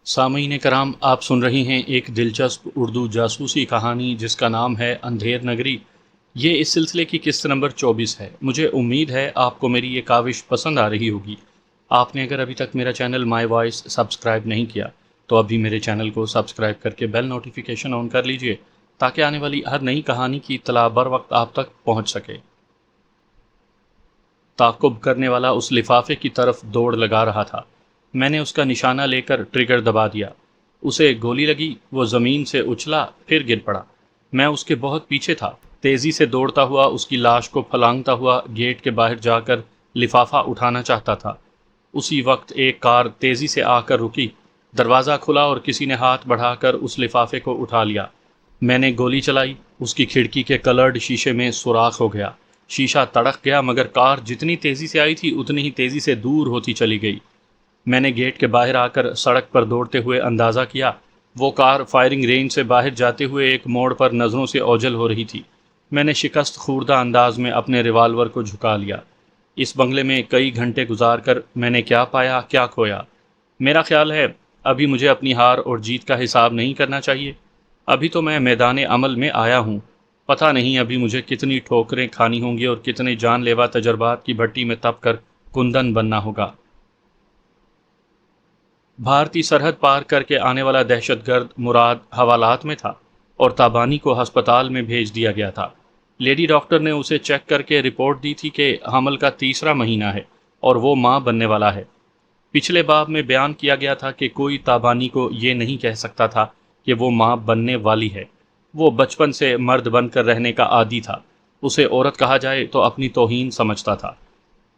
سامعین کرام، آپ سن رہے ہیں ایک دلچسپ اردو جاسوسی کہانی جس کا نام ہے اندھیر نگری۔ یہ اس سلسلے کی قسط نمبر 24 ہے۔ مجھے امید ہے آپ کو میری یہ کاوش پسند آ رہی ہوگی۔ آپ نے اگر ابھی تک میرا چینل مائی وائس سبسکرائب نہیں کیا تو ابھی میرے چینل کو سبسکرائب کر کے بیل نوٹیفیکیشن آن کر لیجئے تاکہ آنے والی ہر نئی کہانی کی اطلاع بر وقت آپ تک پہنچ سکے۔ تعاقب کرنے والا اس لفافے کی طرف دوڑ لگا رہا تھا۔ میں نے اس کا نشانہ لے کر ٹریگر دبا دیا۔ اسے گولی لگی، وہ زمین سے اچھلا پھر گر پڑا۔ میں اس کے بہت پیچھے تھا، تیزی سے دوڑتا ہوا اس کی لاش کو پھلانگتا ہوا گیٹ کے باہر جا کر لفافہ اٹھانا چاہتا تھا۔ اسی وقت ایک کار تیزی سے آ کر رکی، دروازہ کھلا اور کسی نے ہاتھ بڑھا کر اس لفافے کو اٹھا لیا۔ میں نے گولی چلائی، اس کی کھڑکی کے کلرڈ شیشے میں سوراخ ہو گیا۔ شیشہ تڑک گیا مگر کار جتنی تیزی سے آئی تھی اتنی ہی تیزی سے دور ہوتی چلی گئی۔ میں نے گیٹ کے باہر آ کر سڑک پر دوڑتے ہوئے اندازہ کیا، وہ کار فائرنگ رینج سے باہر جاتے ہوئے ایک موڑ پر نظروں سے اوجھل ہو رہی تھی۔ میں نے شکست خوردہ انداز میں اپنے ریوالور کو جھکا لیا۔ اس بنگلے میں کئی گھنٹے گزار کر میں نے کیا پایا کیا کھویا۔ میرا خیال ہے ابھی مجھے اپنی ہار اور جیت کا حساب نہیں کرنا چاہیے۔ ابھی تو میں میدان عمل میں آیا ہوں، پتہ نہیں ابھی مجھے کتنی ٹھوکریں کھانی ہوں گی اور کتنے جان لیوا تجربات کی بھٹی میں تپ کر کندن بننا ہوگا۔ بھارتی سرحد پار کر کے آنے والا دہشت گرد مراد حوالات میں تھا اور تابانی کو ہسپتال میں بھیج دیا گیا تھا۔ لیڈی ڈاکٹر نے اسے چیک کر کے رپورٹ دی تھی کہ حمل کا تیسرا مہینہ ہے اور وہ ماں بننے والا ہے۔ پچھلے باب میں بیان کیا گیا تھا کہ کوئی تابانی کو یہ نہیں کہہ سکتا تھا کہ وہ ماں بننے والی ہے۔ وہ بچپن سے مرد بن کر رہنے کا عادی تھا۔ اسے عورت کہا جائے تو اپنی توہین سمجھتا تھا۔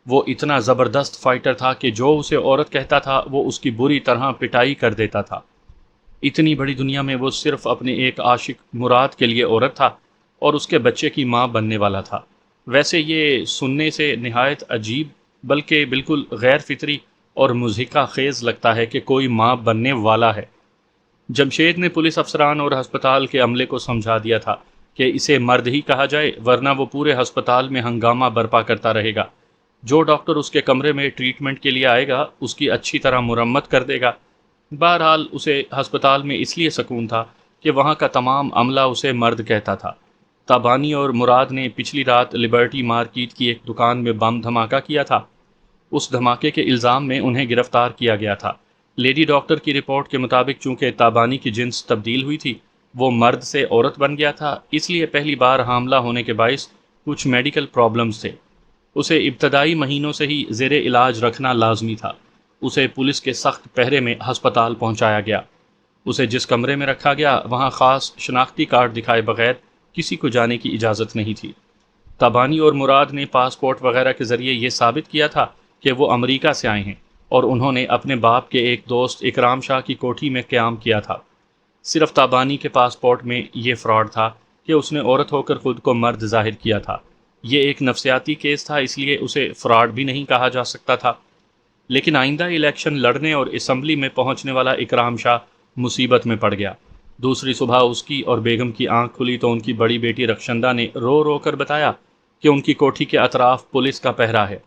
وہ اتنا زبردست فائٹر تھا کہ جو اسے عورت کہتا تھا وہ اس کی بری طرح پٹائی کر دیتا تھا۔ اتنی بڑی دنیا میں وہ صرف اپنے ایک عاشق مراد کے لیے عورت تھا اور اس کے بچے کی ماں بننے والا تھا۔ ویسے یہ سننے سے نہایت عجیب بلکہ بالکل غیر فطری اور مضحکہ خیز لگتا ہے کہ کوئی ماں بننے والا ہے۔ جمشید نے پولیس افسران اور ہسپتال کے عملے کو سمجھا دیا تھا کہ اسے مرد ہی کہا جائے ورنہ وہ پورے ہسپتال میں ہنگامہ برپا کرتا رہے گا۔ جو ڈاکٹر اس کے کمرے میں ٹریٹمنٹ کے لیے آئے گا اس کی اچھی طرح مرمت کر دے گا۔ بہرحال اسے ہسپتال میں اس لیے سکون تھا کہ وہاں کا تمام عملہ اسے مرد کہتا تھا۔ تابانی اور مراد نے پچھلی رات لبرٹی مارکیٹ کی ایک دکان میں بم دھماکہ کیا تھا۔ اس دھماکے کے الزام میں انہیں گرفتار کیا گیا تھا۔ لیڈی ڈاکٹر کی رپورٹ کے مطابق چونکہ تابانی کی جنس تبدیل ہوئی تھی، وہ مرد سے عورت بن گیا تھا، اس لیے پہلی بار حاملہ ہونے کے باعث کچھ میڈیکل پرابلمز تھے۔ اسے ابتدائی مہینوں سے ہی زیر علاج رکھنا لازمی تھا۔ اسے پولیس کے سخت پہرے میں ہسپتال پہنچایا گیا۔ اسے جس کمرے میں رکھا گیا وہاں خاص شناختی کارڈ دکھائے بغیر کسی کو جانے کی اجازت نہیں تھی۔ تابانی اور مراد نے پاسپورٹ وغیرہ کے ذریعے یہ ثابت کیا تھا کہ وہ امریکہ سے آئے ہیں اور انہوں نے اپنے باپ کے ایک دوست اکرام شاہ کی کوٹھی میں قیام کیا تھا۔ صرف تابانی کے پاسپورٹ میں یہ فراڈ تھا کہ اس نے عورت ہو کر خود کو مرد ظاہر کیا تھا۔ یہ ایک نفسیاتی کیس تھا، اس لیے اسے فراڈ بھی نہیں کہا جا سکتا تھا۔ لیکن آئندہ الیکشن لڑنے اور اسمبلی میں پہنچنے والا اکرام شاہ مصیبت میں پڑ گیا۔ دوسری صبح اس کی اور بیگم کی آنکھ کھلی تو ان کی بڑی بیٹی رخشندہ نے رو رو کر بتایا کہ ان کی کوٹھی کے اطراف پولیس کا پہرا ہے۔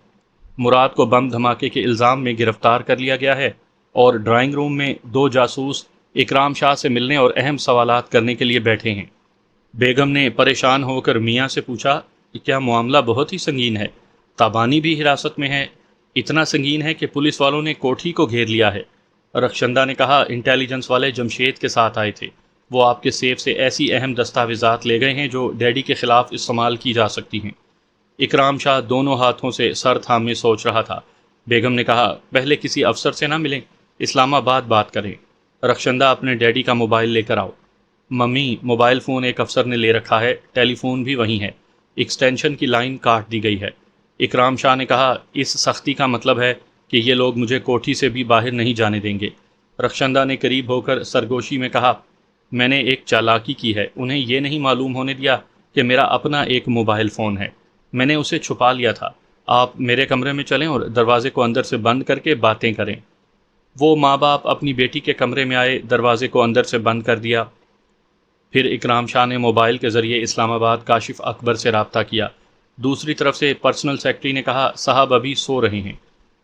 مراد کو بم دھماکے کے الزام میں گرفتار کر لیا گیا ہے اور ڈرائنگ روم میں 2 جاسوس اکرام شاہ سے ملنے اور اہم سوالات کرنے کے لیے بیٹھے ہیں۔ بیگم نے پریشان ہو کر میاں سے پوچھا کہ کیا معاملہ بہت ہی سنگین ہے؟ تابانی بھی حراست میں ہے، اتنا سنگین ہے کہ پولیس والوں نے کوٹھی کو گھیر لیا ہے۔ رخشندہ نے کہا انٹیلیجنس والے جمشید کے ساتھ آئے تھے، وہ آپ کے سیف سے ایسی اہم دستاویزات لے گئے ہیں جو ڈیڈی کے خلاف استعمال کی جا سکتی ہیں۔ اکرام شاہ دونوں ہاتھوں سے سر تھامے سوچ رہا تھا۔ بیگم نے کہا پہلے کسی افسر سے نہ ملیں، اسلام آباد بات کریں۔ رخشندہ اپنے ڈیڈی کا موبائل لے کر آؤ۔ ممی، موبائل فون ایک افسر نے لے رکھا ہے، ٹیلی فون بھی وہیں ہے، ایکسٹینشن کی لائن کاٹ دی گئی ہے۔ اکرام شاہ نے کہا اس سختی کا مطلب ہے کہ یہ لوگ مجھے کوٹھی سے بھی باہر نہیں جانے دیں گے۔ رخشندہ نے قریب ہو کر سرگوشی میں کہا میں نے ایک چالاکی کی ہے، انہیں یہ نہیں معلوم ہونے دیا کہ میرا اپنا ایک موبائل فون ہے، میں نے اسے چھپا لیا تھا۔ آپ میرے کمرے میں چلیں اور دروازے کو اندر سے بند کر کے باتیں کریں۔ وہ ماں باپ اپنی بیٹی کے کمرے میں آئے، دروازے کو اندر سے بند کر دیا۔ پھر اکرام شاہ نے موبائل کے ذریعے اسلام آباد کاشف اکبر سے رابطہ کیا۔ دوسری طرف سے پرسنل سیکرٹری نے کہا صاحب ابھی سو رہے ہیں،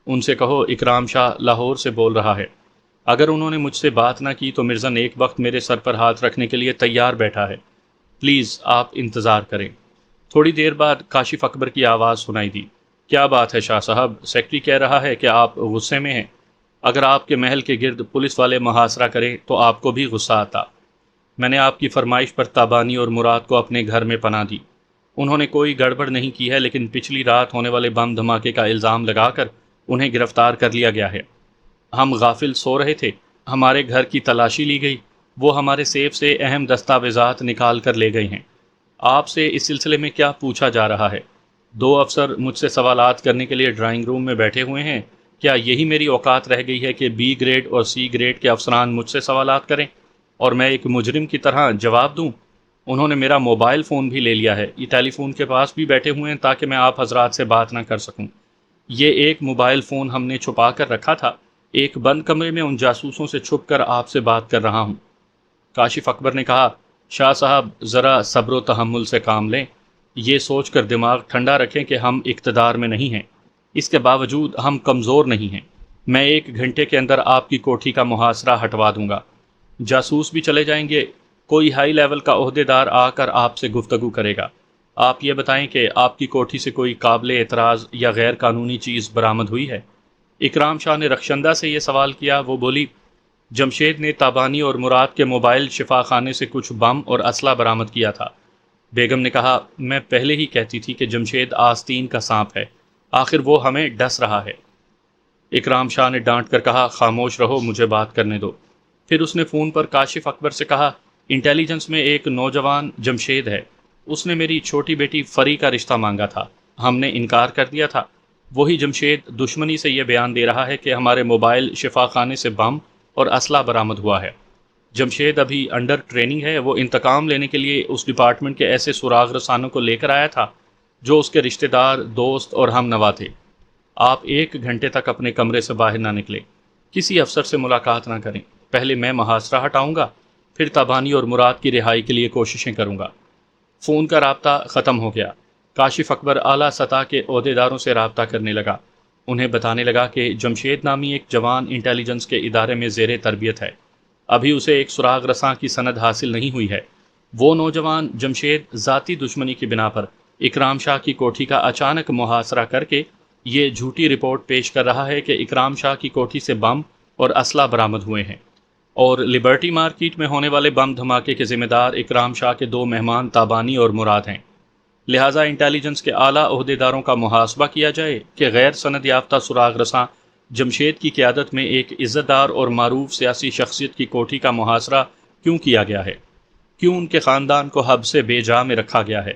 ان سے کہو اکرام شاہ لاہور سے بول رہا ہے۔ اگر انہوں نے مجھ سے بات نہ کی تو مرزا نیک وقت میرے سر پر ہاتھ رکھنے کے لیے تیار بیٹھا ہے. پلیز آپ انتظار کریں. تھوڑی دیر بعد کاشف اکبر کی آواز سنائی دی. کیا بات ہے شاہ صاحب؟ سیکٹری کہہ رہا ہے کہ آپ غصے میں ہیں. اگر آپ کے محل کے گرد پولیس والے محاصرہ کریں تو آپ کو بھی غصہ آتا. میں نے آپ کی فرمائش پر تابانی اور مراد کو اپنے گھر میں پناہ دی. انہوں نے کوئی گڑبڑ نہیں کی ہے، لیکن پچھلی رات ہونے والے بم دھماکے کا الزام لگا کر انہیں گرفتار کر لیا گیا ہے. ہم غافل سو رہے تھے، ہمارے گھر کی تلاشی لی گئی، وہ ہمارے سیف سے اہم دستاویزات نکال کر لے گئے ہیں. آپ سے اس سلسلے میں کیا پوچھا جا رہا ہے؟ 2 افسر مجھ سے سوالات کرنے کے لیے ڈرائنگ روم میں بیٹھے ہوئے ہیں. کیا یہی میری اوقات رہ گئی ہے کہ بی گریڈ اور سی گریڈ کے افسران مجھ سے سوالات کریں اور میں ایک مجرم کی طرح جواب دوں؟ انہوں نے میرا موبائل فون بھی لے لیا ہے، یہ ٹیلی فون کے پاس بھی بیٹھے ہوئے ہیں تاکہ میں آپ حضرات سے بات نہ کر سکوں. یہ ایک موبائل فون ہم نے چھپا کر رکھا تھا، ایک بند کمرے میں ان جاسوسوں سے چھپ کر آپ سے بات کر رہا ہوں. کاشف اکبر نے کہا، شاہ صاحب ذرا صبر و تحمل سے کام لیں. یہ سوچ کر دماغ ٹھنڈا رکھیں کہ ہم اقتدار میں نہیں ہیں، اس کے باوجود ہم کمزور نہیں ہیں. میں 1 گھنٹے کے اندر آپ کی کوٹھی کا محاصرہ ہٹوا دوں گا. جاسوس بھی چلے جائیں گے، کوئی ہائی لیول کا عہدیدار آ کر آپ سے گفتگو کرے گا. آپ یہ بتائیں کہ آپ کی کوٹھی سے کوئی قابل اعتراض یا غیر قانونی چیز برآمد ہوئی ہے؟ اکرام شاہ نے رخشندہ سے یہ سوال کیا. وہ بولی، جمشید نے تابانی اور مراد کے موبائل شفا خانے سے کچھ بم اور اسلحہ برآمد کیا تھا. بیگم نے کہا، میں پہلے ہی کہتی تھی کہ جمشید آستین کا سانپ ہے، آخر وہ ہمیں ڈس رہا ہے. اکرام شاہ نے ڈانٹ کر کہا، خاموش رہو، مجھے بات کرنے دو. پھر اس نے فون پر کاشف اکبر سے کہا، انٹیلیجنس میں ایک نوجوان جمشید ہے، اس نے میری چھوٹی بیٹی فری کا رشتہ مانگا تھا، ہم نے انکار کر دیا تھا. وہی جمشید دشمنی سے یہ بیان دے رہا ہے کہ ہمارے موبائل شفا خانے سے بم اور اسلحہ برآمد ہوا ہے. جمشید ابھی انڈر ٹریننگ ہے، وہ انتقام لینے کے لیے اس ڈپارٹمنٹ کے ایسے سراغ رسانوں کو لے کر آیا تھا جو اس کے رشتہ دار، دوست اور ہم نوا تھے. آپ 1 گھنٹے تک اپنے کمرے سے باہر نہ نکلیں، کسی افسر سے ملاقات نہ کریں. پہلے میں محاصرہ ہٹاؤں گا، پھر تابانی اور مراد کی رہائی کے لیے کوششیں کروں گا. فون کا رابطہ ختم ہو گیا. کاشف اکبر اعلیٰ سطح کے عہدیداروں سے رابطہ کرنے لگا. انہیں بتانے لگا کہ جمشید نامی ایک جوان انٹیلیجنس کے ادارے میں زیر تربیت ہے، ابھی اسے ایک سراغ رساں کی سند حاصل نہیں ہوئی ہے. وہ نوجوان جمشید ذاتی دشمنی کی بنا پر اکرام شاہ کی کوٹھی کا اچانک محاصرہ کر کے یہ جھوٹی رپورٹ پیش کر رہا ہے کہ اکرام شاہ کی کوٹھی سے بم اور اسلحہ برآمد ہوئے ہیں، اور لبرٹی مارکیٹ میں ہونے والے بم دھماکے کے ذمہ دار اکرام شاہ کے 2 مہمان تابانی اور مراد ہیں. لہٰذا انٹیلیجنس کے اعلیٰ عہدیداروں کا محاسبہ کیا جائے کہ غیر سند یافتہ سراغ رساں جمشید کی قیادت میں ایک عزت دار اور معروف سیاسی شخصیت کی کوٹھی کا محاصرہ کیوں کیا گیا ہے، کیوں ان کے خاندان کو حب سے بے جا میں رکھا گیا ہے.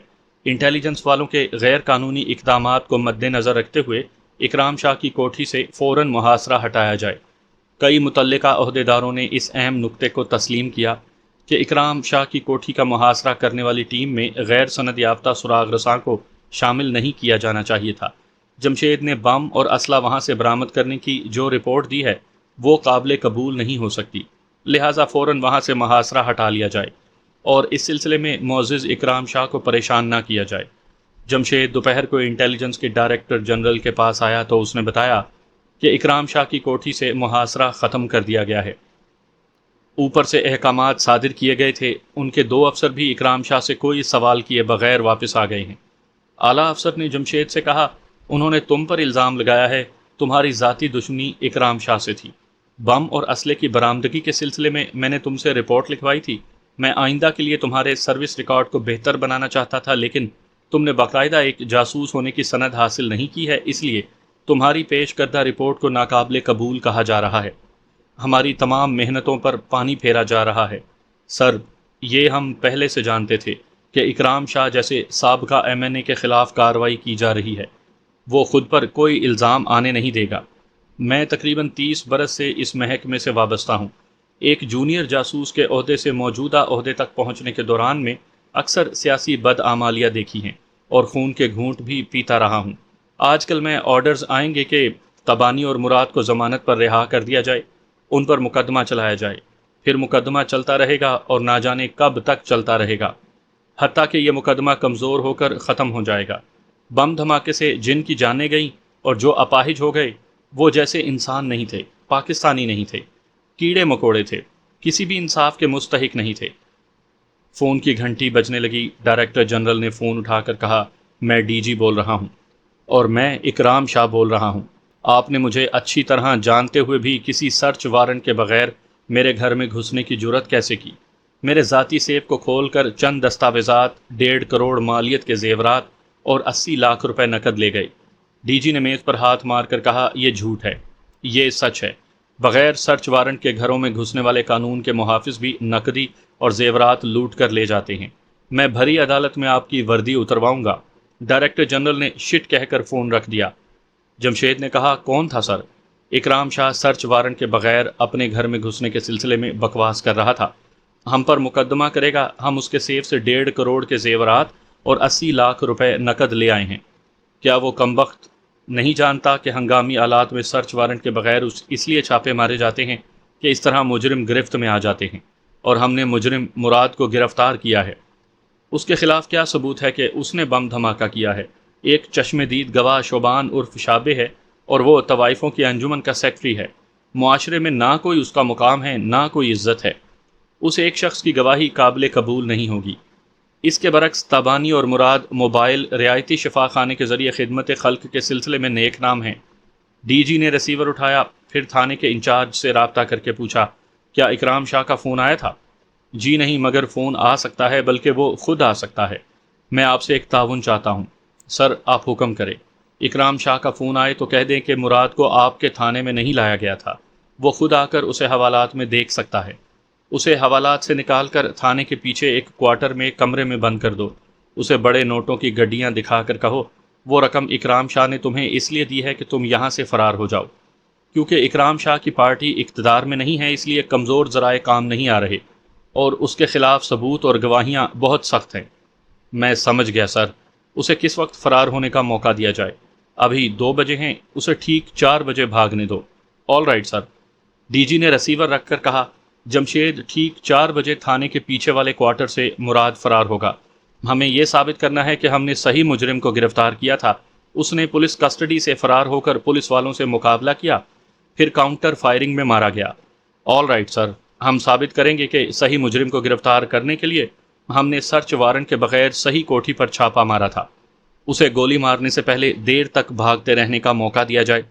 انٹیلیجنس والوں کے غیر قانونی اقدامات کو مد نظر رکھتے ہوئے اکرام شاہ کی کوٹھی سے فوراً محاصرہ ہٹایا جائے. کئی متعلقہ عہدیداروں نے اس اہم نکتے کو تسلیم کیا کہ اکرام شاہ کی کوٹھی کا محاصرہ کرنے والی ٹیم میں غیر سند یافتہ سراغ رساں کو شامل نہیں کیا جانا چاہیے تھا. جمشید نے بم اور اسلحہ وہاں سے برآمد کرنے کی جو رپورٹ دی ہے وہ قابل قبول نہیں ہو سکتی، لہٰذا فوراً وہاں سے محاصرہ ہٹا لیا جائے اور اس سلسلے میں معزز اکرام شاہ کو پریشان نہ کیا جائے. جمشید دوپہر کو انٹیلیجنس کے ڈائریکٹر جنرل کے پاس آیا تو اس نے بتایا کہ اکرام شاہ کی کوٹھی سے محاصرہ ختم کر دیا گیا ہے. اوپر سے احکامات صادر کیے گئے تھے، ان کے 2 افسر بھی اکرام شاہ سے کوئی سوال کیے بغیر واپس آ گئے ہیں. اعلیٰ افسر نے جمشید سے کہا، انہوں نے تم پر الزام لگایا ہے، تمہاری ذاتی دشمنی اکرام شاہ سے تھی. بم اور اسلحے کی برآمدگی کے سلسلے میں نے تم سے رپورٹ لکھوائی تھی. میں آئندہ کے لیے تمہارے سروس ریکارڈ کو بہتر بنانا چاہتا تھا، لیکن تم نے باقاعدہ ایک جاسوس ہونے کی سند حاصل نہیں کی ہے، اس لیے تمہاری پیش کردہ رپورٹ کو ناقابل قبول کہا جا رہا ہے. ہماری تمام محنتوں پر پانی پھیرا جا رہا ہے. سر، یہ ہم پہلے سے جانتے تھے کہ اکرام شاہ جیسے سابقہ MNA کے خلاف کارروائی کی جا رہی ہے. وہ خود پر کوئی الزام آنے نہیں دے گا. میں تقریباً 30 برس سے اس محکمے سے وابستہ ہوں. ایک جونیئر جاسوس کے عہدے سے موجودہ عہدے تک پہنچنے کے دوران میں اکثر سیاسی بدعمالیاں دیکھی ہیں اور خون کے گھونٹ بھی پیتا رہا ہوں. آج کل میں آرڈرز آئیں گے کہ تبانی اور مراد کو ضمانت پر رہا کر دیا جائے، ان پر مقدمہ چلایا جائے، پھر مقدمہ چلتا رہے گا اور نہ جانے کب تک چلتا رہے گا، حتیٰ کہ یہ مقدمہ کمزور ہو کر ختم ہو جائے گا. بم دھماکے سے جن کی جانیں گئیں اور جو اپاہج ہو گئے وہ جیسے انسان نہیں تھے، پاکستانی نہیں تھے. کیڑے مکوڑے تھے، کسی بھی انصاف کے مستحق نہیں تھے۔ فون کی گھنٹی بجنے لگی۔ ڈائریکٹر جنرل نے فون اٹھا کر کہا، میں ڈی جی بول رہا ہوں، اور میں اکرام شاہ بول رہا ہوں۔ آپ نے مجھے اچھی طرح جانتے ہوئے بھی کسی سرچ وارنٹ کے بغیر میرے گھر میں گھسنے کی جرت کیسے کی؟ میرے ذاتی سیف کو کھول کر چند دستاویزات، 1.5 کروڑ مالیت کے زیورات اور 80 لاکھ روپے نقد لے گئے۔ ڈی جی نے میز پر ہاتھ مار کر کہا، یہ جھوٹ ہے، یہ سچ ہے۔ بغیر سرچ وارنٹ کے گھروں میں گھسنے والے قانون کے محافظ بھی نقدی اور زیورات لوٹ کر لے جاتے ہیں۔ میں بھری عدالت میں آپ کی وردی اترواؤں گا۔ ڈائریکٹر جنرل نے شٹ کہہ کر فون رکھ دیا۔ جمشید نے کہا، کون تھا سر؟ اکرام شاہ سرچ وارنٹ کے بغیر اپنے گھر میں گھسنے کے سلسلے میں بکواس کر رہا تھا۔ ہم پر مقدمہ کرے گا، ہم اس کے سیف سے 1.5 کروڑ کے زیورات اور 80 لاکھ روپے نقد لے آئے ہیں۔ کیا وہ کمبخت نہیں جانتا کہ ہنگامی آلات میں سرچ وارنٹ کے بغیر اس لیے چھاپے مارے جاتے ہیں کہ اس طرح مجرم گرفت میں آ جاتے ہیں، اور ہم نے مجرم مراد کو گرفتار کیا ہے۔ اس کے خلاف کیا ثبوت ہے کہ اس نے بم دھماکہ کیا ہے؟ ایک چشم دید گواہ شوبان عرف شابے ہے، اور وہ طوائفوں کی انجمن کا سیکٹری ہے۔ معاشرے میں نہ کوئی اس کا مقام ہے، نہ کوئی عزت ہے۔ اس ایک شخص کی گواہی قابل قبول نہیں ہوگی۔ اس کے برعکس تابانی اور مراد موبائل رعایتی شفا خانے کے ذریعے خدمت خلق کے سلسلے میں نیک نام ہیں۔ ڈی جی نے ریسیور اٹھایا، پھر تھانے کے انچارج سے رابطہ کر کے پوچھا، کیا اکرام شاہ کا فون آیا تھا؟ جی نہیں، مگر فون آ سکتا ہے، بلکہ وہ خود آ سکتا ہے۔ میں آپ سے ایک تعاون چاہتا ہوں۔ سر، آپ حکم کریں۔ اکرام شاہ کا فون آئے تو کہہ دیں کہ مراد کو آپ کے تھانے میں نہیں لایا گیا تھا، وہ خود آ کر اسے حوالات میں دیکھ سکتا ہے۔ اسے حوالات سے نکال کر تھانے کے پیچھے ایک کوارٹر میں کمرے میں بند کر دو۔ اسے بڑے نوٹوں کی گڈیاں دکھا کر کہو، وہ رقم اکرام شاہ نے تمہیں اس لیے دی ہے کہ تم یہاں سے فرار ہو جاؤ۔ کیونکہ اکرام شاہ کی پارٹی اقتدار میں نہیں ہے، اس لیے کمزور ذرائع کام نہیں آ رہے، اور اس کے خلاف ثبوت اور گواہیاں بہت سخت ہیں۔ میں سمجھ گیا سر۔ اسے کس وقت فرار ہونے کا موقع دیا جائے؟ ابھی 2 بجے ہیں، اسے ٹھیک 4 بجے بھاگنے دو۔ All right sir. D G نے ریسیور رکھ کر کہا، جمشید ٹھیک 4 بجے تھانے کے پیچھے والے کوارٹر سے مراد فرار ہوگا۔ ہمیں یہ ثابت کرنا ہے کہ ہم نے صحیح مجرم کو گرفتار کیا تھا۔ اس نے پولیس کسٹڈی سے فرار ہو کر پولیس والوں سے مقابلہ کیا، پھر کاؤنٹر فائرنگ میں مارا گیا۔ آل رائٹ سر، ہم ثابت کریں گے کہ صحیح مجرم کو گرفتار کرنے کے لیے ہم نے سرچ وارنٹ کے بغیر صحیح کوٹھی پر چھاپا مارا تھا۔ اسے گولی مارنے سے پہلے دیر تک بھاگتے رہنے کا موقع دیا جائے،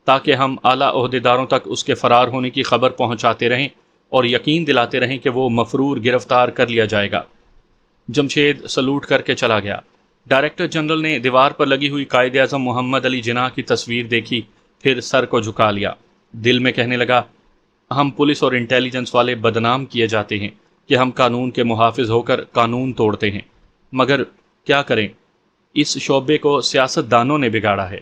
تاکہ ہم اعلیٰ عہدیداروں تک اس کے فرار ہونے کی خبر پہنچاتے رہیں اور یقین دلاتے رہیں کہ وہ مفرور گرفتار کر لیا جائے گا۔ جمشید سلوٹ کر کے چلا گیا۔ ڈائریکٹر جنرل نے دیوار پر لگی ہوئی قائد اعظم محمد علی جناح کی تصویر دیکھی، پھر سر کو جھکا لیا۔ دل میں کہنے لگا، ہم پولیس اور انٹیلیجنس والے بدنام کیے جاتے ہیں کہ ہم قانون کے محافظ ہو کر قانون توڑتے ہیں، مگر کیا کریں، اس شعبے کو سیاست دانوں نے بگاڑا ہے۔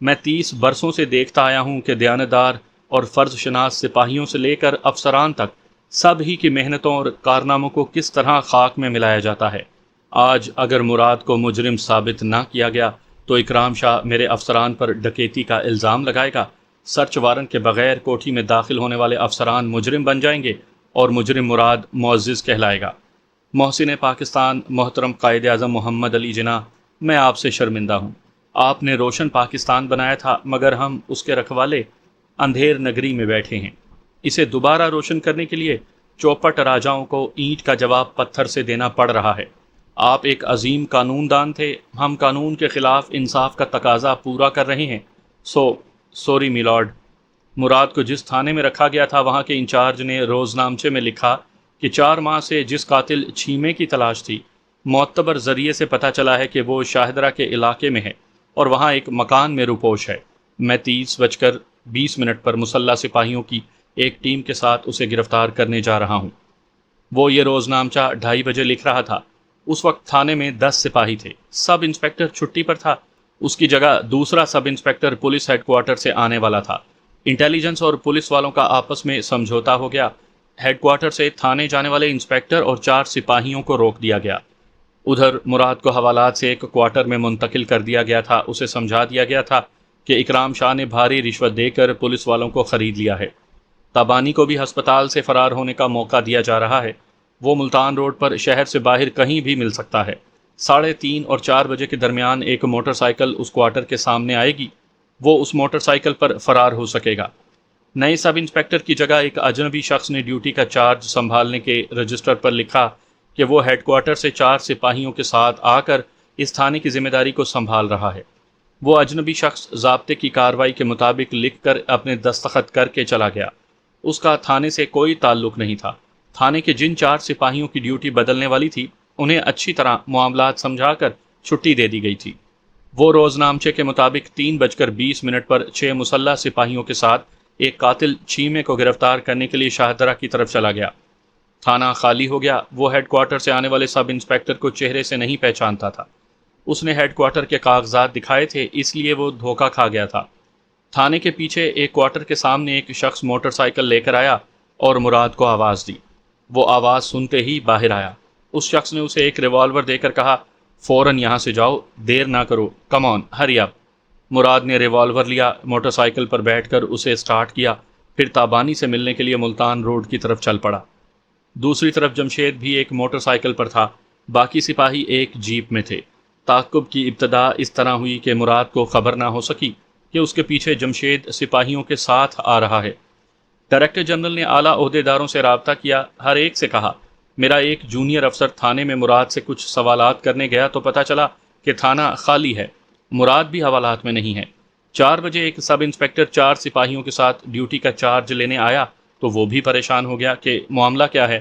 میں 30 برسوں سے دیکھتا آیا ہوں کہ دیانتدار اور فرض شناس سپاہیوں سے لے کر افسران تک سب ہی کی محنتوں اور کارناموں کو کس طرح خاک میں ملایا جاتا ہے۔ آج اگر مراد کو مجرم ثابت نہ کیا گیا تو اکرام شاہ میرے افسران پر ڈکیتی کا الزام لگائے گا۔ سرچ وارنٹ کے بغیر کوٹھی میں داخل ہونے والے افسران مجرم بن جائیں گے اور مجرم مراد معزز کہلائے گا۔ محسن پاکستان محترم قائد اعظم محمد علی جناح، میں آپ سے شرمندہ ہوں۔ آپ نے روشن پاکستان بنایا تھا، مگر ہم اس کے رکھوالے اندھیر نگری میں بیٹھے ہیں۔ اسے دوبارہ روشن کرنے کے لیے چوپٹ راجاؤں کو اینٹ کا جواب پتھر سے دینا پڑ رہا ہے۔ آپ ایک عظیم قانون دان تھے، ہم قانون کے خلاف انصاف کا تقاضا پورا کر رہے ہیں۔ Sorry mallard. مراد کو جس تھانے میں رکھا گیا تھا، وہاں کے انچارج نے روزنامچے میں لکھا کہ 4 ماہ سے جس قاتل چھیمے کی تلاش تھی، معتبر ذریعے سے پتہ چلا ہے کہ وہ شاہدرہ کے علاقے میں ہے اور وہاں ایک مکان میں روپوش ہے۔ میں 30:20 پر مسلح سپاہیوں کی ایک ٹیم کے ساتھ اسے گرفتار کرنے جا رہا ہوں۔ وہ یہ روزنامچہ 2:30 بجے لکھ رہا تھا۔ اس وقت تھانے میں 10 سپاہی تھے۔ سب انسپکٹر چھٹی پر تھا، اس کی جگہ دوسرا سب انسپکٹر پولیس ہیڈ کوارٹر سے آنے والا تھا۔ انٹیلیجنس اور پولیس والوں کا آپس میں سمجھوتا ہو گیا۔ ہیڈ کوارٹر سے تھانے جانے والے انسپکٹر اور 4 سپاہیوں کو روک دیا گیا۔ ادھر مراد کو حوالات سے ایک کوارٹر میں منتقل کر دیا گیا تھا۔ اسے سمجھا دیا گیا تھا کہ اکرام شاہ نے بھاری رشوت دے کر پولیس والوں کو خرید لیا ہے۔ تابانی کو بھی ہسپتال سے فرار ہونے کا موقع دیا جا رہا ہے۔ وہ ملتان روڈ پر شہر سے باہر کہیں بھی مل سکتا ہے۔ 3:30 اور 4 بجے کے درمیان ایک موٹر سائیکل اس کوارٹر کے سامنے آئے گی، وہ اس موٹر سائیکل پر فرار ہو سکے گا۔ نئے سب انسپیکٹر کی جگہ ایک اجنبی شخص نے ڈیوٹی کا چارج سنبھالنے کے رجسٹر پر لکھا کہ وہ ہیڈ کوارٹر سے 4 سپاہیوں کے ساتھ آ کر اس تھانے کی ذمہ داری کو سنبھال رہا ہے۔ وہ اجنبی شخص ضابطے کی کارروائی کے مطابق لکھ کر اپنے دستخط کر کے چلا گیا۔ اس کا تھانے سے کوئی تعلق نہیں تھا۔ تھانے کے جن 4 سپاہیوں کی ڈیوٹی بدلنے والی تھی انہیں اچھی طرح معاملات سمجھا کر چھٹی دے دی گئی تھی۔ وہ روز نامچے کے مطابق 3:20 پر 6 مسلح سپاہیوں کے ساتھ ایک قاتل چیمے کو گرفتار کرنے کے لیے شاہدرہ کی طرف چلا گیا۔ تھانہ خالی ہو گیا۔ وہ ہیڈ کوارٹر سے آنے والے سب انسپیکٹر کو چہرے سے نہیں پہچانتا تھا۔ اس نے ہیڈ کوارٹر کے کاغذات دکھائے تھے، اس لیے وہ دھوکہ کھا گیا تھا۔ تھانے کے پیچھے ایک کوارٹر کے سامنے ایک شخص موٹر سائیکل لے کر آیا اور مراد کو آواز دی۔ وہ آواز سنتے ہی باہر آیا۔ اس شخص نے اسے ایک ریوالور دے کر کہا، فوراً یہاں سے جاؤ، دیر نہ کرو، کم آن، ہری اپ۔ مراد نے ریوالور لیا، موٹر سائیکل پر بیٹھ کر اسے اسٹارٹ کیا، پھر تابانی سے ملنے کے لیے ملتان روڈ کی طرف چل پڑا۔ دوسری طرف جمشید بھی ایک موٹر سائیکل پر تھا، باقی سپاہی ایک جیپ میں تھے۔ تعاقب کی ابتدا اس طرح ہوئی کہ مراد کو خبر نہ ہو سکی کہ اس کے پیچھے جمشید سپاہیوں کے ساتھ آ رہا ہے۔ ڈائریکٹر جنرل نے اعلیٰ عہدیداروں سے رابطہ کیا، ہر ایک سے کہا، میرا ایک جونیئر افسر تھانے میں مراد سے کچھ سوالات کرنے گیا تو پتہ چلا کہ تھانہ خالی ہے، مراد بھی حوالات میں نہیں ہے۔ 4 بجے ایک سب انسپیکٹر 4 سپاہیوں کے ساتھ ڈیوٹی کا چارج لینے آیا تو وہ بھی پریشان ہو گیا کہ معاملہ کیا ہے۔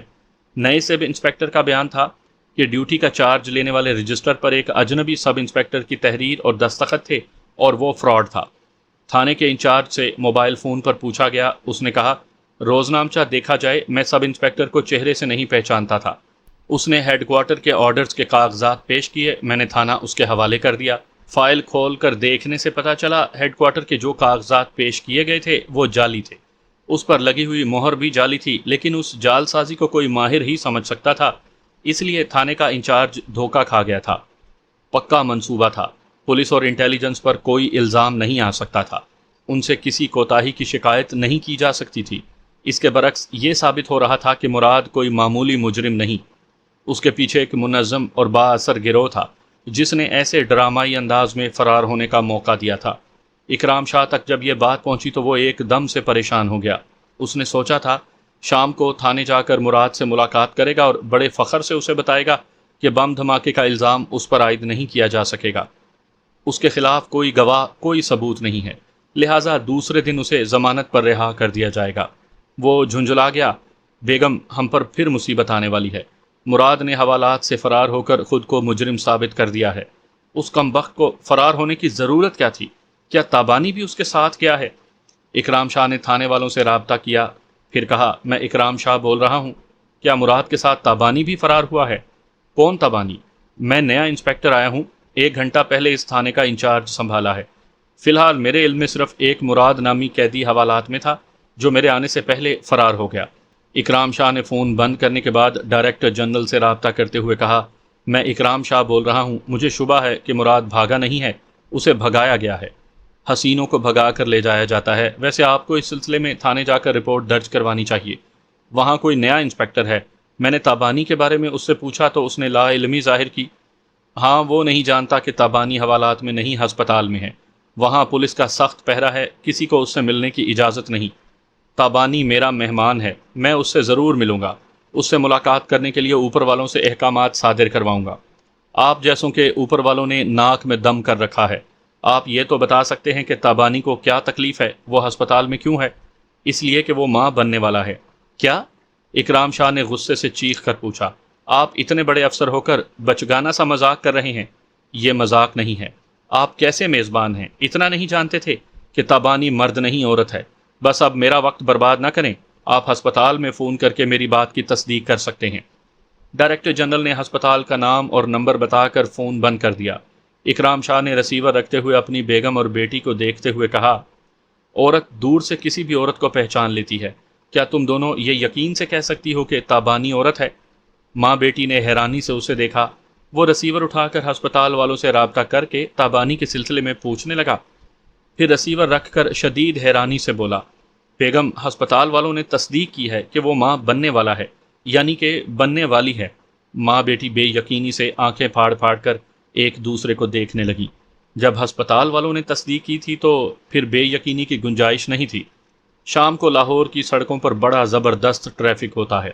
نئے سب انسپیکٹر کا بیان تھا کہ ڈیوٹی کا چارج لینے والے رجسٹر پر ایک اجنبی سب انسپیکٹر کی تحریر اور دستخط تھے اور وہ فراڈ تھا۔ تھانے کے انچارج سے موبائل فون پر پوچھا گیا، اس نے کہا، روزنامچہ دیکھا جائے، میں سب انسپیکٹر کو چہرے سے نہیں پہچانتا تھا۔ اس نے ہیڈ کوارٹر کے آرڈرز کے کاغذات پیش کیے، میں نے تھانہ اس کے حوالے کر دیا۔ فائل کھول کر دیکھنے سے پتہ چلا ہیڈ کوارٹر کے جو کاغذات پیش کیے گئے تھے وہ جعلی تھے۔ اس پر لگی ہوئی مہر بھی جعلی تھی، لیکن اس جعل سازی کو کوئی ماہر ہی سمجھ سکتا تھا، اس لیے تھانے کا انچارج دھوکہ کھا گیا تھا۔ پکا منصوبہ تھا، پولیس اور انٹیلیجنس پر کوئی الزام نہیں آ سکتا تھا، ان سے کسی کوتاہی کی شکایت نہیں کی جا سکتی تھی۔ اس کے برعکس یہ ثابت ہو رہا تھا کہ مراد کوئی معمولی مجرم نہیں، اس کے پیچھے ایک منظم اور با اثر گروہ تھا جس نے ایسے ڈرامائی انداز میں فرار ہونے کا موقع دیا تھا۔ اکرام شاہ تک جب یہ بات پہنچی تو وہ ایک دم سے پریشان ہو گیا۔ اس نے سوچا تھا شام کو تھانے جا کر مراد سے ملاقات کرے گا اور بڑے فخر سے اسے بتائے گا کہ بم دھماکے کا الزام اس پر عائد نہیں کیا جا سکے گا، اس کے خلاف کوئی گواہ، کوئی ثبوت نہیں ہے، لہٰذا دوسرے دن اسے ضمانت پر رہا کر دیا جائے گا۔ وہ جھنجھلا گیا، بیگم ہم پر پھر مصیبت آنے والی ہے، مراد نے حوالات سے فرار ہو کر خود کو مجرم ثابت کر دیا ہے۔ اس کمبخت کو فرار ہونے کی ضرورت کیا تھی؟ کیا تابانی بھی اس کے ساتھ کیا ہے؟ اکرام شاہ نے تھانے والوں سے رابطہ کیا، پھر کہا، میں اکرام شاہ بول رہا ہوں، کیا مراد کے ساتھ تابانی بھی فرار ہوا ہے؟ کون تابانی؟ میں نیا انسپیکٹر آیا ہوں، 1 گھنٹہ پہلے اس تھانے کا انچارج سنبھالا ہے۔ فی الحال میرے علم میں صرف ایک مراد نامی قیدی حوالات میں تھا جو میرے آنے سے پہلے فرار ہو گیا۔ اکرام شاہ نے فون بند کرنے کے بعد ڈائریکٹر جنرل سے رابطہ کرتے ہوئے کہا، میں اکرام شاہ بول رہا ہوں، مجھے شبہ ہے کہ مراد بھاگا نہیں ہے، اسے بھگایا گیا ہے، حسینوں کو بھگا کر لے جایا جاتا ہے۔ ویسے آپ کو اس سلسلے میں تھانے جا کر رپورٹ درج کروانی چاہیے۔ وہاں کوئی نیا انسپیکٹر ہے، میں نے تابانی کے بارے میں اس سے پوچھا تو اس نے لا علمی ظاہر کی۔ ہاں، وہ نہیں جانتا کہ تابانی حوالات میں نہیں، ہسپتال میں ہے، وہاں پولیس کا سخت پہرا ہے، کسی کو اس سے ملنے کی اجازت نہیں۔ تابانی میرا مہمان ہے، میں اس سے ضرور ملوں گا، اس سے ملاقات کرنے کے لیے اوپر والوں سے احکامات صادر کرواؤں گا۔ آپ جیسوں کے اوپر والوں نے ناک میں دم کر رکھا ہے، آپ یہ تو بتا سکتے ہیں کہ تابانی کو کیا تکلیف ہے، وہ ہسپتال میں کیوں ہے؟ اس لیے کہ وہ ماں بننے والا ہے۔ کیا؟ اکرام شاہ نے غصے سے چیخ کر پوچھا، آپ اتنے بڑے افسر ہو کر بچگانہ سا مذاق کر رہے ہیں؟ یہ مذاق نہیں ہے، آپ کیسے میزبان ہیں؟ اتنا نہیں جانتے تھے کہ تابانی مرد نہیں عورت ہے؟ بس اب میرا وقت برباد نہ کریں، آپ ہسپتال میں فون کر کے میری بات کی تصدیق کر سکتے ہیں۔ ڈائریکٹر جنرل نے ہسپتال کا نام اور نمبر بتا کر فون بند کر دیا۔ اکرام شاہ نے رسیور رکھتے ہوئے اپنی بیگم اور بیٹی کو دیکھتے ہوئے کہا، عورت دور سے کسی بھی عورت کو پہچان لیتی ہے، کیا تم دونوں یہ یقین سے کہہ سکتی ہو کہ تابانی عورت ہے؟ ماں بیٹی نے حیرانی سے اسے دیکھا۔ وہ رسیور اٹھا کر ہسپتال والوں سے رابطہ کر کے تابانی کے سلسلے میں پوچھنے لگا، پھر رسیور رکھ کر شدید حیرانی سے بولا، بیگم، ہسپتال والوں نے تصدیق کی ہے کہ وہ ماں بننے والا ہے، یعنی کہ بننے والی ہے۔ ماں بیٹی بے یقینی سے آنکھیں پھاڑ پھاڑ کر ایک دوسرے کو دیکھنے لگی۔ جب ہسپتال والوں نے تصدیق کی تھی تو پھر بے یقینی کی گنجائش نہیں تھی۔ شام کو لاہور کی سڑکوں پر بڑا زبردست ٹریفک ہوتا ہے۔